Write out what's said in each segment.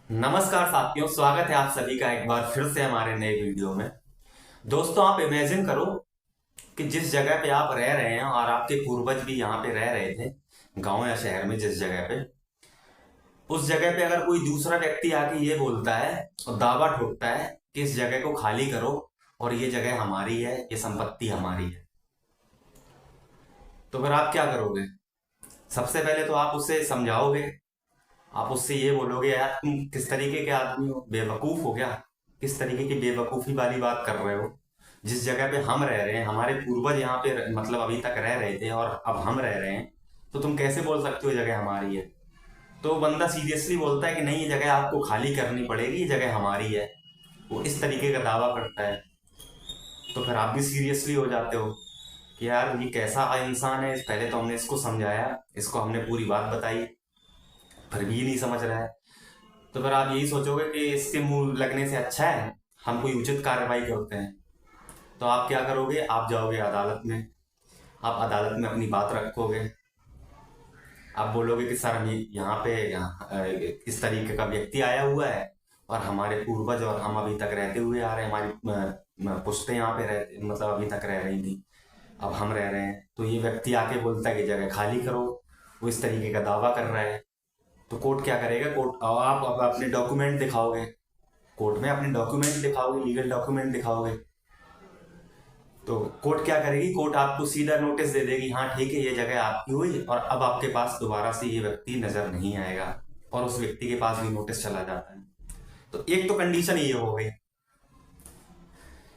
नमस्कार साथियों, स्वागत है आप सभी का एक बार फिर से हमारे नए वीडियो में। दोस्तों, आप इमेजिन करो कि जिस जगह पे आप रह रहे हैं और आपके पूर्वज भी यहाँ पे रह रहे थे, गांव या शहर में जिस जगह पे, उस जगह पे अगर कोई दूसरा व्यक्ति आके ये बोलता है और दावा ठोकता है कि इस जगह को खाली करो और ये जगह हमारी है, ये संपत्ति हमारी है, तो फिर आप क्या करोगे? सबसे पहले तो आप उसे समझाओगे। आप उससे ये बोलोगे, यार तुम किस तरीके के आदमी हो, बेवकूफ हो क्या? किस तरीके की बेवकूफी वाली बात कर रहे हो? जिस जगह पे हम रह रहे हैं, हमारे पूर्वज यहाँ पे मतलब अभी तक रह रहे थे और अब हम रह रहे हैं, तो तुम कैसे बोल सकते हो ये जगह हमारी है? तो बंदा सीरियसली बोलता है कि नहीं, ये जगह आपको खाली करनी पड़ेगी, ये जगह हमारी है। वो इस तरीके का दावा करता है। तो फिर आप भी सीरियसली हो जाते हो कि यार ये कैसा इंसान है, पहले तो हमने इसको समझाया, इसको हमने पूरी बात बताई, फिर भी ये नहीं समझ रहा है। तो फिर आप यही सोचोगे कि इसके मुंह लगने से अच्छा है हम कोई उचित कार्रवाई करते हैं। तो आप क्या करोगे? आप जाओगे अदालत में। आप अदालत में अपनी बात रखोगे। आप बोलोगे कि सर, हम यहाँ पे इस तरीके का व्यक्ति आया हुआ है और हमारे पूर्वज और हम अभी तक रहते हुए आ रहे हैं, हमारी पुश्तें यहाँ पे रह मतलब अभी तक रह रही थी, अब हम रह रहे हैं, तो ये व्यक्ति आके बोलता है कि जगह खाली करो। वो इस तरीके का दावा कर रहा है। तो कोर्ट क्या करेगा? कोर्ट, आप अब अपने डॉक्यूमेंट दिखाओगे। कोर्ट में अपने डॉक्यूमेंट दिखाओगे, लीगल डॉक्यूमेंट दिखाओगे। तो कोर्ट क्या करेगी? कोर्ट आपको सीधा नोटिस दे देगी, हाँ ठीक है, ये जगह आपकी हुई और अब आपके पास दोबारा से ये व्यक्ति नजर नहीं आएगा। और उस व्यक्ति के पास भी नोटिस चला जाता है। तो एक तो कंडीशन ये हो गई।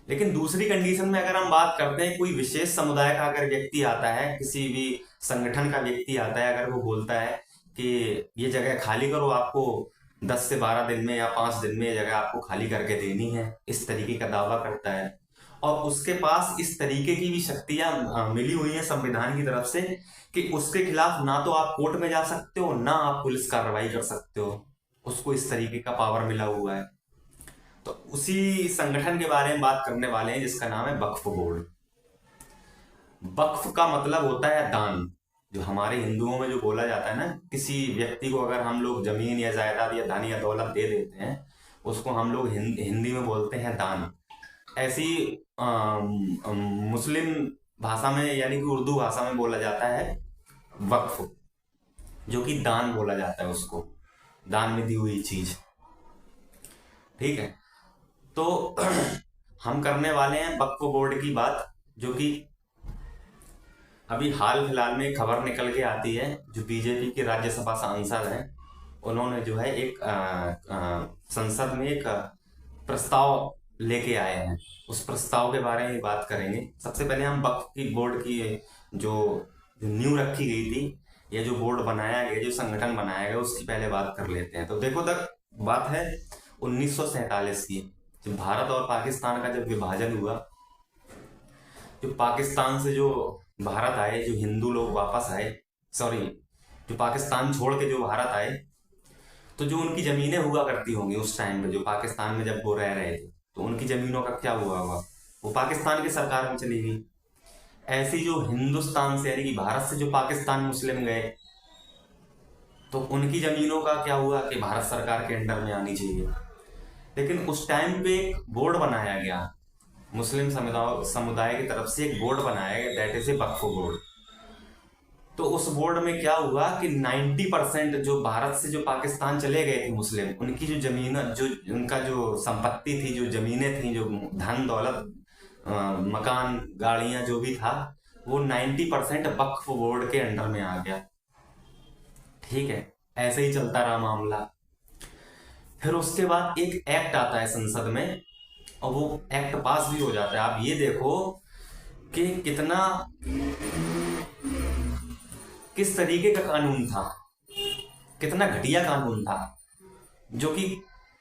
लेकिन दूसरी कंडीशन में अगर हम बात करते हैं, कोई विशेष समुदाय का अगर व्यक्ति आता है, किसी भी संगठन का व्यक्ति आता है, अगर वो बोलता है कि ये जगह खाली करो, आपको 10 से 12 दिन में या 5 दिन में ये जगह आपको खाली करके देनी है, इस तरीके का दावा करता है, और उसके पास इस तरीके की भी शक्तियां मिली हुई हैं संविधान की तरफ से कि उसके खिलाफ ना तो आप कोर्ट में जा सकते हो, ना आप पुलिस कार्रवाई कर सकते हो, उसको इस तरीके का पावर मिला हुआ है। तो उसी संगठन के बारे में बात करने वाले हैं जिसका नाम है वक्फ बोर्ड। वक्फ का मतलब होता है दान। जो हमारे हिंदुओं में जो बोला जाता है ना, किसी व्यक्ति को अगर हम लोग जमीन या जायदाद या धन या दौलत दे देते हैं, उसको हम लोग हिंदी में बोलते हैं दान। ऐसी मुस्लिम भाषा में यानी कि उर्दू भाषा में बोला जाता है वक्फ, जो कि दान बोला जाता है उसको, दान में दी हुई चीज। ठीक है। तो हम करने वाले हैं वक्फ बोर्ड की बात, जो कि अभी हाल फिलहाल में खबर निकल के आती है। जो बीजेपी के राज्यसभा सांसद हैं, उन्होंने जो है एक संसद में एक प्रस्ताव लेके आए हैं। उस प्रस्ताव के बारे में बात करेंगे। सबसे पहले हम वक्फ की बोर्ड की जो जो नींव रखी गई थी, या जो बोर्ड बनाया गया, जो संगठन बनाया गया, उसकी पहले बात कर लेते हैं। तो देखो, तक बात है 1947 की, जब भारत और पाकिस्तान का जब विभाजन हुआ। जो पाकिस्तान से जो भारत आए, जो हिंदू लोग वापस आए, सॉरी, जो पाकिस्तान छोड़ के जो भारत आए, तो जो उनकी जमीनें हुआ करती होंगी उस टाइम पे, जो पाकिस्तान में जब वो रह रहे थे, तो उनकी जमीनों का क्या हुआ होगा? वो पाकिस्तान की सरकार में चली गई। ऐसी जो हिंदुस्तान से यानी कि भारत से जो पाकिस्तान मुस्लिम गए, तो उनकी जमीनों का क्या हुआ कि भारत सरकार के अंडर में आनी चाहिए। लेकिन उस टाइम पे एक बोर्ड बनाया गया, मुस्लिम समुदाय समुदाय की तरफ से एक बोर्ड बनाया गया, that is a Waqf board. तो उस बोर्ड में क्या हुआ कि 90% जो भारत से जो पाकिस्तान चले गए थे मुस्लिम, उनकी जो जमीन, जो उनका जो संपत्ति थी, जो जमीनें थी, जो धन दौलत, मकान, गाड़ियां, जो भी था, वो 90% वक्फ बोर्ड के अंडर में आ गया। ठीक है। ऐसे ही चलता रहा मामला। फिर उसके बाद एक एक्ट आता है संसद में, और वो एक्ट पास भी हो जाता है। आप ये देखो कि कितना, किस तरीके का कानून था, कितना घटिया कानून था, जो कि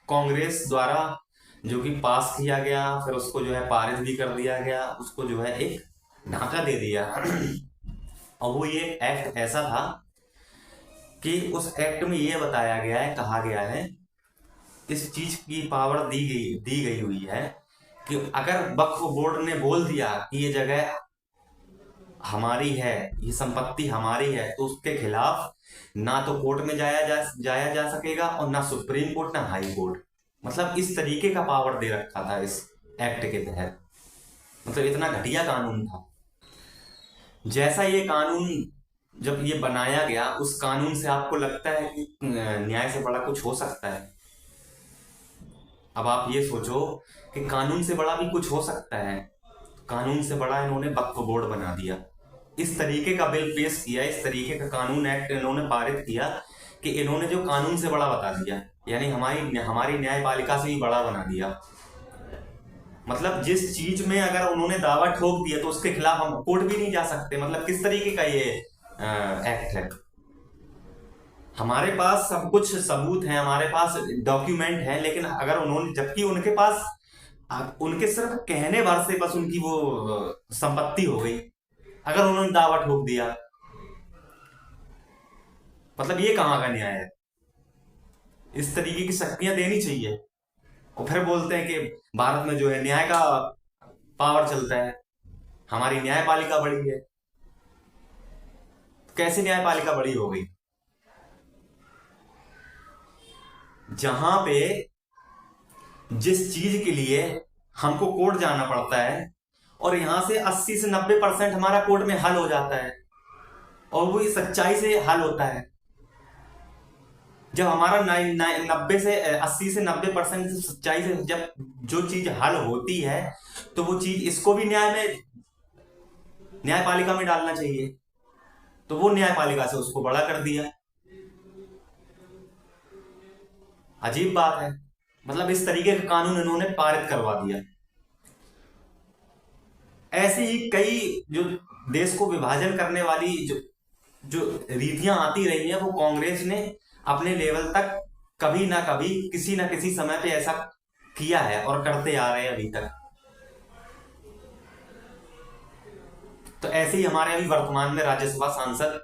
कांग्रेस द्वारा जो कि पास किया गया, फिर उसको जो है पारित भी कर दिया गया, उसको जो है एक ढांचा दे दिया। और वो ये एक्ट ऐसा था कि उस एक्ट में ये बताया गया है, कहा गया है, इस चीज की पावर दी गई हुई है कि अगर वक्फ बोर्ड ने बोल दिया कि ये जगह हमारी है, ये संपत्ति हमारी है, तो उसके खिलाफ ना तो कोर्ट में जाया जा सकेगा, और ना सुप्रीम कोर्ट ना हाई कोर्ट। मतलब इस तरीके का पावर दे रखा था इस एक्ट के तहत। मतलब इतना घटिया कानून था। जैसा ये कानून जब ये बनाया गया, उस कानून से आपको लगता है कि न्याय से बड़ा कुछ हो सकता है? अब आप ये सोचो कि कानून से बड़ा भी कुछ हो सकता है। कानून से बड़ा इन्होंने वक्फ बोर्ड बना दिया। इस तरीके का बिल पेश किया, इस तरीके का कानून एक्ट इन्होंने पारित किया कि इन्होंने जो कानून से बड़ा बता दिया, यानी हमारी न्यायपालिका से भी बड़ा बना दिया। मतलब जिस चीज में अगर उन्होंने दावा ठोक दिया तो उसके खिलाफ हम कोर्ट भी नहीं जा सकते। मतलब किस तरीके का ये एक्ट है? हमारे पास सब कुछ सबूत है, हमारे पास डॉक्यूमेंट है, लेकिन अगर उन्होंने, जबकि उनके पास उनके सिर्फ कहने भर से बस उनकी वो संपत्ति हो गई, अगर उन्होंने दावा ठोक दिया, मतलब ये कहाँ का न्याय है? इस तरीके की शक्तियां देनी चाहिए। और फिर बोलते हैं कि भारत में जो है न्याय का पावर चलता है, हमारी न्यायपालिका बड़ी है। कैसे न्यायपालिका बड़ी हो गई? जहां पे जिस चीज के लिए हमको कोर्ट जाना पड़ता है, और यहां से 80 से 90% हमारा कोर्ट में हल हो जाता है, और वो सच्चाई से हल होता है। जब हमारा 90 से 80 से 90% सच्चाई से जब जो चीज हल होती है, तो वो चीज इसको भी न्यायपालिका में डालना चाहिए। तो वो न्यायपालिका से उसको बड़ा कर दिया। अजीब बात है। मतलब इस तरीके का कानून इन्होंने पारित करवा दिया। ऐसी ही कई जो देश को विभाजन करने वाली जो जो रीतियां आती रही हैं, वो कांग्रेस ने अपने लेवल तक कभी ना कभी किसी ना किसी समय पे ऐसा किया है और करते आ रहे हैं अभी तक। तो ऐसे ही हमारे अभी वर्तमान में राज्यसभा सांसद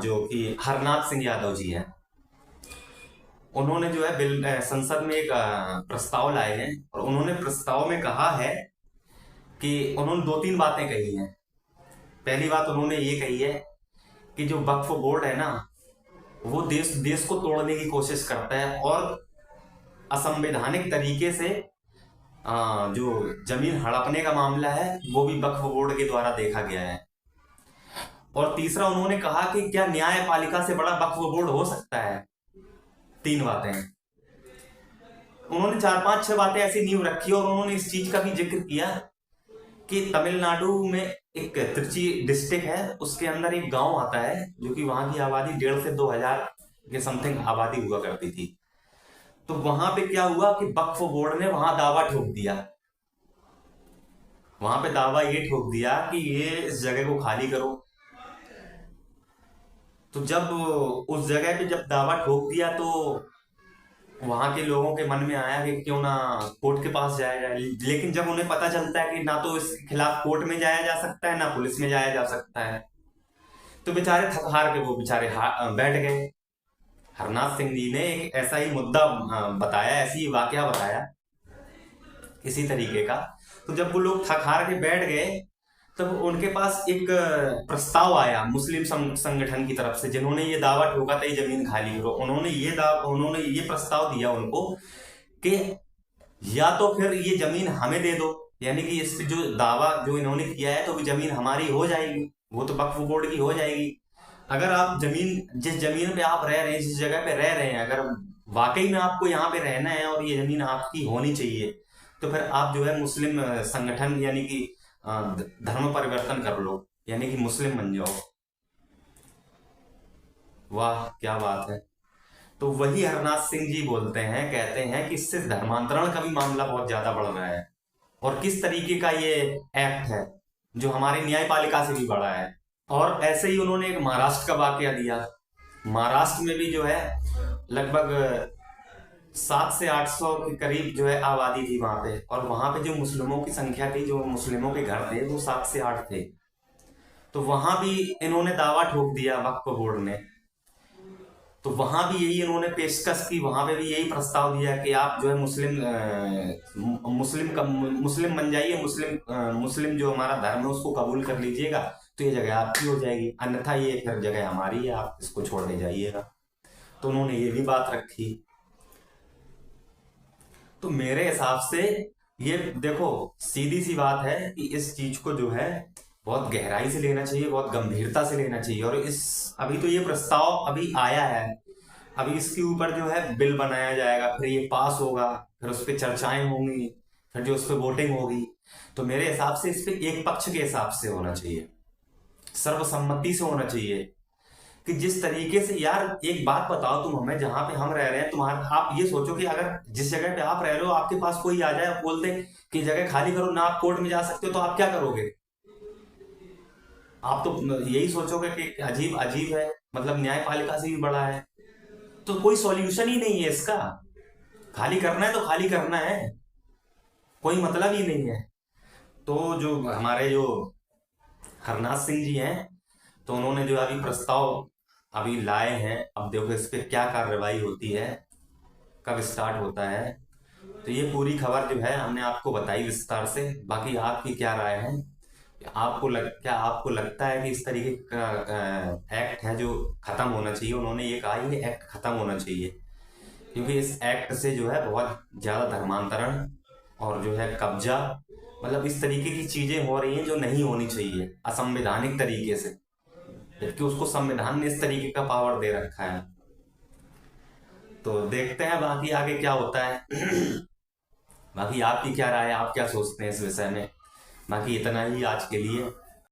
जो कि हरनाथ सिंह यादव जी हैं, उन्होंने जो है बिल संसद में एक प्रस्ताव लाए हैं, और उन्होंने प्रस्ताव में कहा है कि उन्होंने 2-3 बातें कही हैं। पहली बात उन्होंने ये कही है कि जो वक्फ बोर्ड है ना, वो देश को तोड़ने की कोशिश करता है, और असंवैधानिक तरीके से जो जमीन हड़पने का मामला है वो भी वक्फ बोर्ड के द्वारा देखा गया है। और तीसरा उन्होंने कहा कि क्या न्यायपालिका से बड़ा वक्फ बोर्ड हो सकता है? 3 बातें हैं। उन्होंने 4-5-6 बातें ऐसी नींव रखी, और उन्होंने इस चीज का भी जिक्र किया कि तमिलनाडु में एक त्रिची डिस्ट्रिक्ट है, उसके अंदर एक गांव आता है जो कि वहां की आबादी 1,500 से 2,000 के समथिंग आबादी हुआ करती थी। तो वहां पे क्या हुआ कि वक्फ बोर्ड ने वहां दावा ठोक दिया। वहां पे दावा ये ठोक दिया कि ये इस जगह को खाली करो। तो जब उस जगह पे जब दावा ठोक दिया, तो वहां के लोगों के मन में आया कि क्यों ना कोर्ट के पास जाया जाए। लेकिन जब उन्हें पता चलता है कि ना तो इसके खिलाफ कोर्ट में जाया जा सकता है, ना पुलिस में जाया जा सकता है, तो बेचारे थक हार के वो बेचारे बैठ गए। हरनाथ सिंह जी ने एक ऐसा ही मुद्दा बताया, ऐसी ही वाकया बताया इसी तरीके का। तो जब वो लोग थक हार के बैठ गए, तब उनके पास एक प्रस्ताव आया मुस्लिम संगठन की तरफ से, जिन्होंने ये दावा ठोका था ये जमीन खाली करो। उन्होंने ये प्रस्ताव दिया उनको कि या तो फिर ये जमीन हमें दे दो, यानी कि इस जो दावा जो इन्होंने किया है तो जमीन हमारी हो जाएगी, वो तो वक्फ बोर्ड की हो जाएगी। अगर आप जिस जमीन पे आप रह रहे हैं, जिस जगह पे रह रहे हैं, अगर वाकई में आपको यहाँ पे रहना है और ये जमीन आपकी होनी चाहिए, तो फिर आप जो है मुस्लिम संगठन यानी कि धर्म परिवर्तन कर लो, यानी कि मुस्लिम बन जाओ। वाह क्या बात है। तो वही हरनाथ सिंह जी बोलते हैं, कहते हैं कि इससे धर्मांतरण का भी मामला बहुत ज्यादा बढ़ रहा है। और किस तरीके का ये एक्ट है जो हमारी न्यायपालिका से भी बड़ा है। और ऐसे ही उन्होंने एक महाराष्ट्र का वाकया दिया। महाराष्ट्र में भी जो है लगभग 700 से 800 के करीब जो है आबादी थी वहां पे, और वहां पे जो मुस्लिमों की संख्या थी, जो मुस्लिमों के घर थे, वो 7 से 8 थे। तो वहां भी इन्होंने दावा ठोक दिया वक्फ बोर्ड ने। तो वहां भी यही इन्होंने पेशकश की, वहां पे भी यही प्रस्ताव दिया कि आप जो है मुस्लिम बन जाइए, मुस्लिम जो हमारा धर्म है उसको कबूल कर लीजिएगा, तो ये जगह आपकी हो जाएगी, अन्यथा ये फिर जगह हमारी है, आप इसको छोड़ दे जाइएगा। तो उन्होंने ये भी बात रखी। तो मेरे हिसाब से ये देखो, सीधी सी बात है कि इस चीज को जो है बहुत गहराई से लेना चाहिए, बहुत गंभीरता से लेना चाहिए। और इस अभी तो ये प्रस्ताव अभी आया है, अभी इसके ऊपर जो है बिल बनाया जाएगा, फिर ये पास होगा, फिर उस पर चर्चाएं होंगी, फिर जो उस पर वोटिंग होगी। तो मेरे हिसाब से इस पे एक पक्ष के हिसाब से होना चाहिए, सर्वसम्मति से होना चाहिए। कि जिस तरीके से, यार एक बात बताओ तुम हमें, जहां पे हम रह रहे हैं, तुम्हारा आप ये सोचो कि अगर जिस जगह पे आप रह रहे हो आपके पास कोई आ जाए और बोल दे कि जगह खाली करो ना, आप कोर्ट में जा सकते हो, तो आप क्या करोगे? आप तो यही सोचोगे कि अजीब अजीब है, मतलब न्यायपालिका से भी बड़ा है। तो कोई सॉल्यूशन ही नहीं है इसका। खाली करना है तो खाली करना है, कोई मतलब ही नहीं है। तो जो हमारे जो हरनाथ सिंह जी हैं, तो उन्होंने जो अभी प्रस्ताव अभी लाए हैं, अब देखो इस पे क्या कार्रवाई होती है, कब स्टार्ट होता है। तो ये पूरी खबर जो है हमने आपको बताई विस्तार से। बाकी आपकी क्या राय है? क्या आपको लगता है कि इस तरीके का एक्ट है जो खत्म होना चाहिए? उन्होंने ये कहा ये एक्ट खत्म होना चाहिए, क्योंकि इस एक्ट से जो है बहुत ज्यादा धर्मांतरण और जो है कब्जा, मतलब इस तरीके की चीजें हो रही हैं जो नहीं होनी चाहिए असंवैधानिक तरीके से, जबकि उसको संविधान ने इस तरीके का पावर दे रखा है। तो देखते हैं बाकी आगे क्या होता है। बाकी आपकी क्या राय है, आप क्या सोचते हैं इस विषय में? बाकी इतना ही आज के लिए।